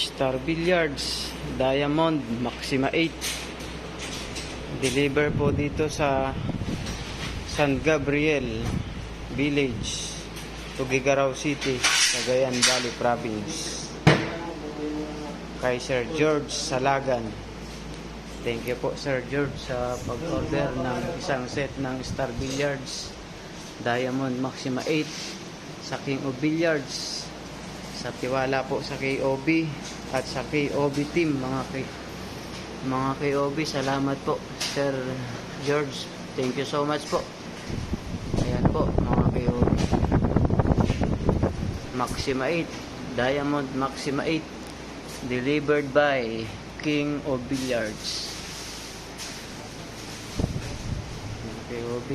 Star Billiards Diamond Maxima 8. Deliver po dito sa San Gabriel Village, Tuguegarao City, Cagayan Valley Province, kay Sir George Salagan. Thank you po Sir George sa pag-order ng isang set ng Star Billiards Diamond Maxima 8 sa King of Billiards. Sa tiwala po sa KOB at sa KOB team, mga KOB, salamat po Sir George. Thank you so much po. Ayan po mga KOB, Maxima 8, Diamond Maxima 8, delivered by King of Billiards. Mga KOB,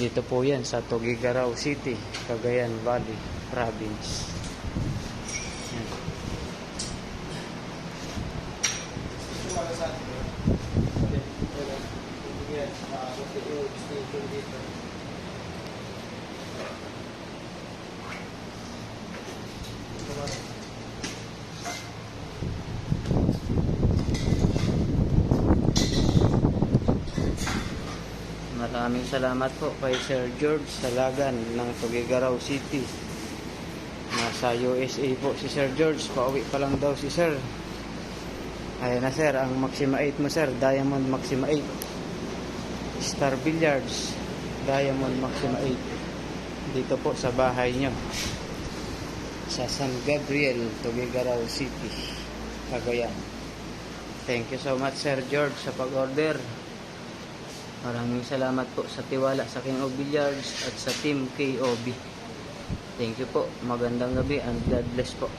dito po yan sa Tuguegarao City, Cagayan Valley Province. Maraming salamat po kay Sir George Salagan ng Tuguegarao City. Nasa USA po si Sir George, pauwi pa lang daw si Sir. Ayan na Sir, ang Maxima 8 mo Sir, Diamond Maxima 8, Star Billiards Diamond Maxima 8, dito po sa bahay nyo sa San Gabriel, Tuguegarao City, Cagayan. Thank you so much Sir George sa pag-order. Maraming salamat po sa tiwala sa King of Billiards at sa Team KOB. Thank you po. Magandang gabi and God bless po.